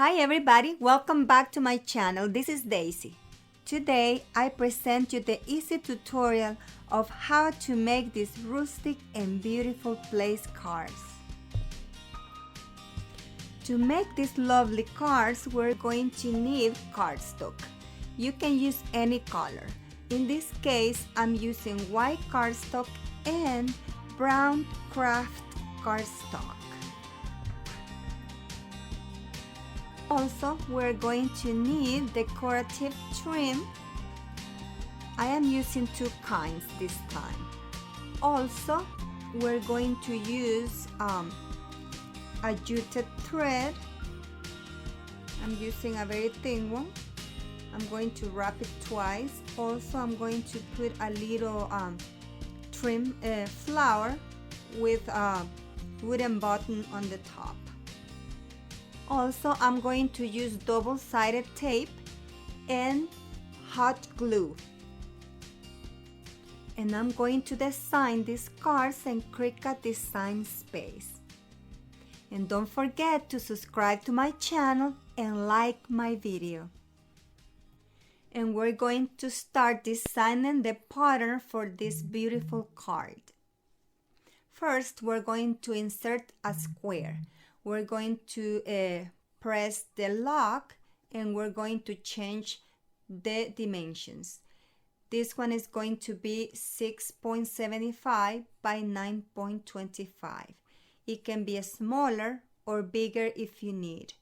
Hi everybody, welcome back to my channel. This is Daisy. Today I present you the easy tutorial of how to make these rustic and beautiful place cards. To make these lovely cards, we're going to need cardstock. You can use any color. In this case, I'm using white cardstock and brown craft cardstock. Also, we're going to need decorative trim. I am using two kinds this time. Also, we're going to use a jute thread. I'm using a very thin one. I'm going to wrap it twice. Also, I'm going to put a little trim flower with a wooden button on the top. Also, I'm going to use double-sided tape and hot glue. And I'm going to design these cards in Cricut Design Space. And don't forget to subscribe to my channel and like my video. And we're going to start designing the pattern for this beautiful card. First, we're going to insert a square. We're going to press the lock and we're going to change the dimensions. This one is going to be 6.75 by 9.25. It can be smaller or bigger if you need.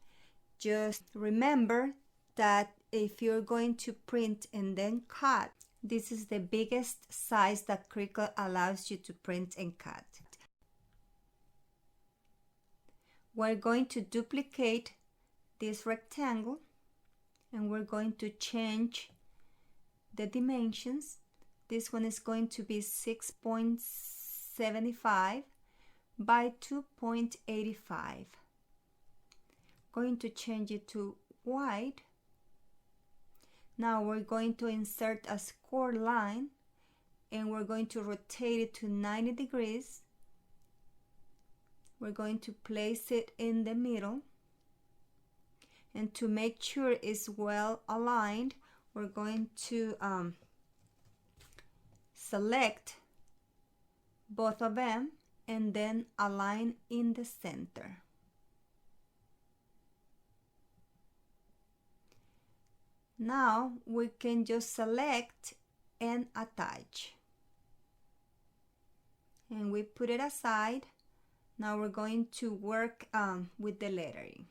Just remember that if you're going to print and then cut, this is the biggest size that Cricut allows you to print and cut. We're going to duplicate this rectangle and we're going to change the dimensions. This one is going to be 6.75 by 2.85. Going to change it to white. Now we're going to insert a score line and we're going to rotate it to 90 degrees. We're going to place it in the middle, and to make sure it's well aligned, we're going to select both of them and then align in the center. Now we can just select and attach, and we put it aside. Now we're going to work with the lettering.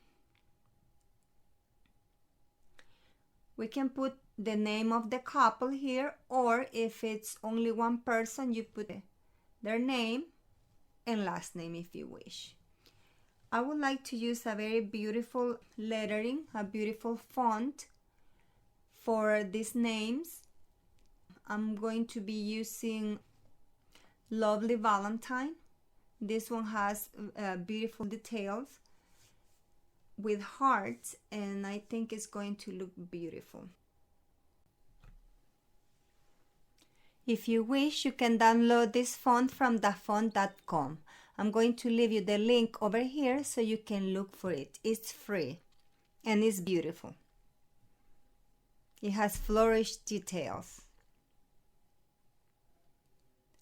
We can put the name of the couple here, or if it's only one person, you put their name and last name if you wish. I would like to use a very beautiful lettering, a beautiful font for these names. I'm going to be using Lovely Valentine. This one has beautiful details with hearts, and I think it's going to look beautiful. If you wish, you can download this font from dafont.com. I'm going to leave you the link over here so you can look for it. It's free and it's beautiful. It has flourished details.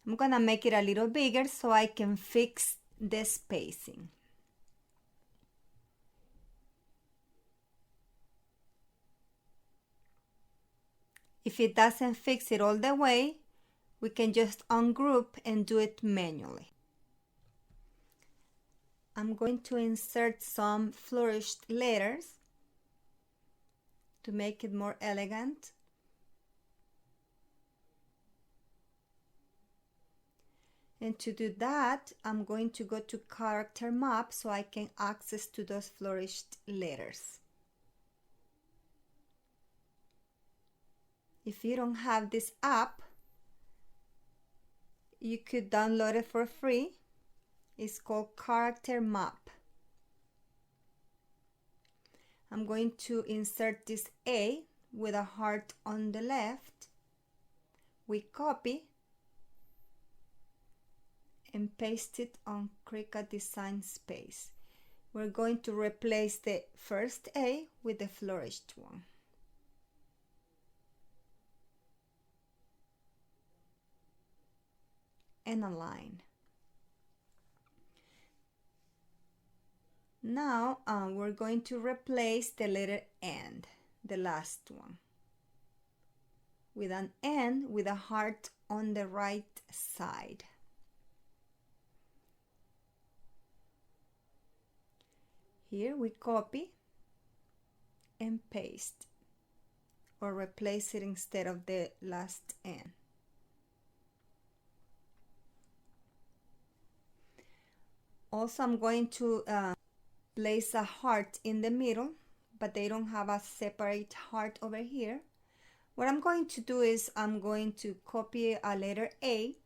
I'm gonna make it a little bigger so I can fix the spacing. If it doesn't fix it all the way, we can just ungroup and do it manually. I'm going to insert some flourished letters to make it more elegant. And to do that, I'm going to go to character map so I can access to those flourished letters. If you don't have this app, you could download it for free. It's called Character Map. I'm going to insert this A with a heart on the left. We copy and paste it on Cricut Design Space. we're going to replace the first A with the flourished one. And align. Now we're going to replace the letter N, the last one, with an N with a heart on the right side. Here we copy and paste, or replace it instead of the last N. Also, I'm going to place a heart in the middle, but they don't have a separate heart over here. What I'm going to do is I'm going to copy a letter A,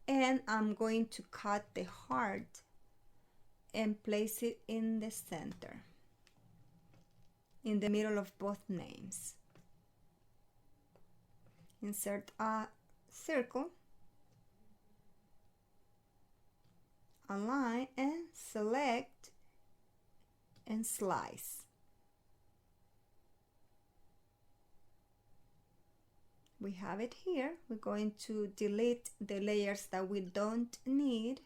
and I'm going to cut the heart and place it in the center, in the middle of both names. Insert a circle, align, and select and slice. We have it here. We're going to delete the layers that we don't need.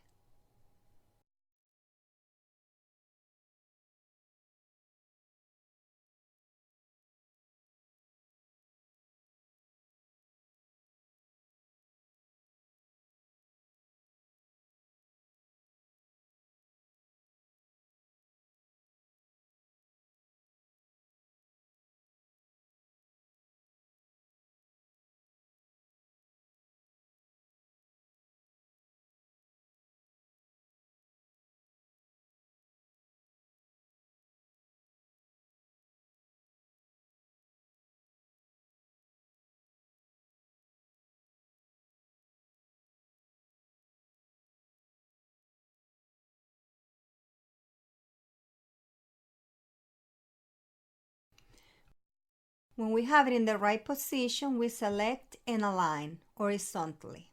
When we have it in the right position, we select and align horizontally.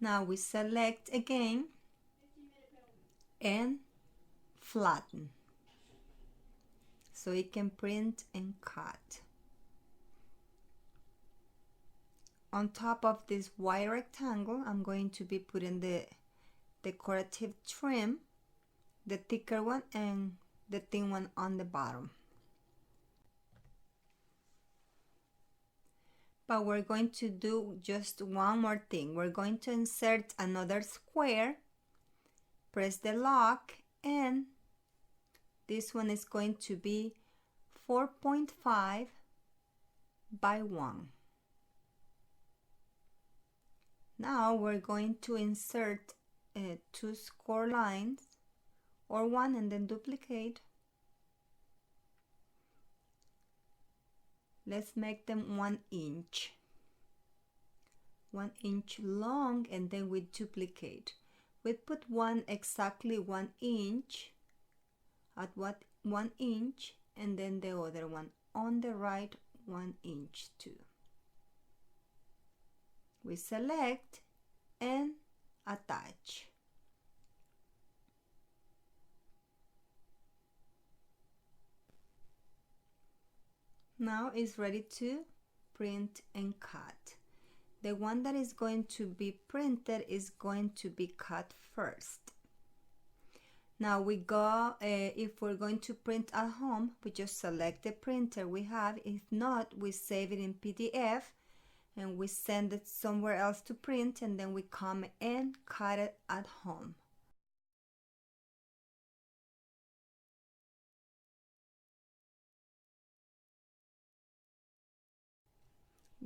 Now we select again and flatten, so it can print and cut. On top of this white rectangle, I'm going to be putting the decorative trim, the thicker one and the thin one on the bottom. But we're going to do just one more thing. We're going to insert another square, press the lock, and this one is going to be 4.5 by 1. Now we're going to insert 2 score lines, or one, and then duplicate. Let's make them 1 inch. 1 inch long, and then we duplicate. We put one exactly 1 inch at 1 inch, and then the other one on the right 1 inch too. We select and attach. Now it's ready to print and cut. The one that is going to be printed is going to be cut first. Now we go, if we're going to print at home, we just select the printer we have. If not, we save it in PDF and we send it somewhere else to print, and then we come and cut it at home.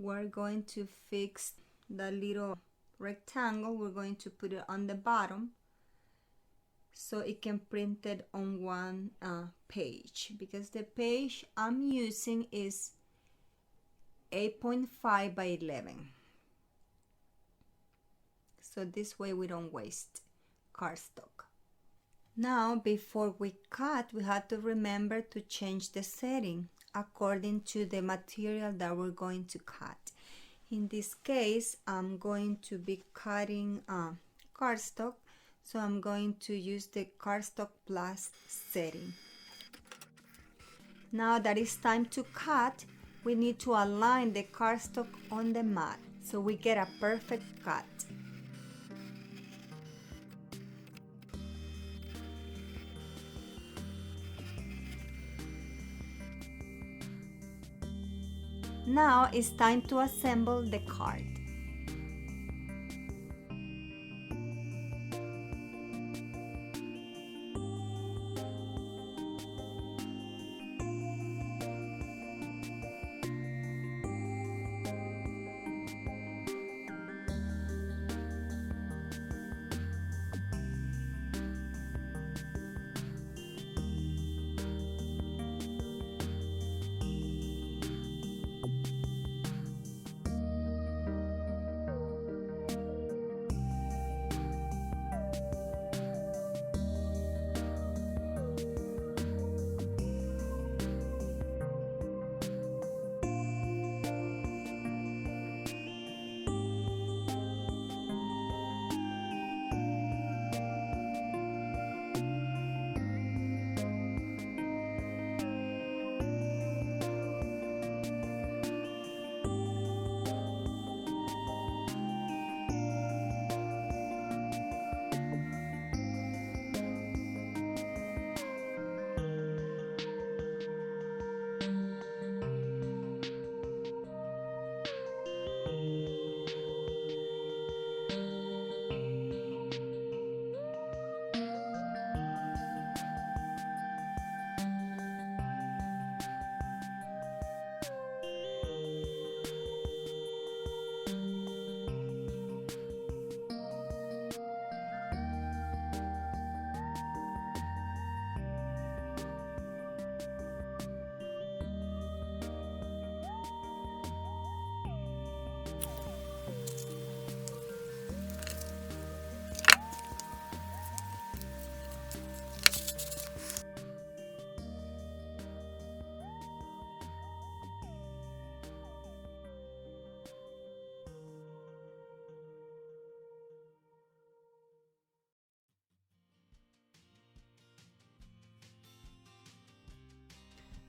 We're going to fix the little rectangle. We're going to put it on the bottom so it can print it on one page, because the page I'm using is 8.5 by 11. So this way we don't waste cardstock. Now before we cut, we have to remember to change the setting according to the material that we're going to cut. In this case, I'm going to be cutting cardstock, so I'm going to use the Cardstock Plus setting. Now that it's time to cut, we need to align the cardstock on the mat so we get a perfect cut. Now it's time to assemble the card.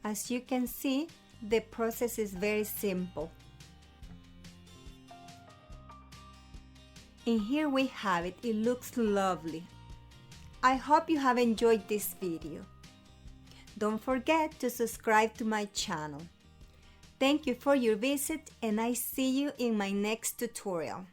As you can see, the process is very simple. And here we have it. It looks lovely. I hope you have enjoyed this video. Don't forget to subscribe to my channel. Thank you for your visit, and I see you in my next tutorial.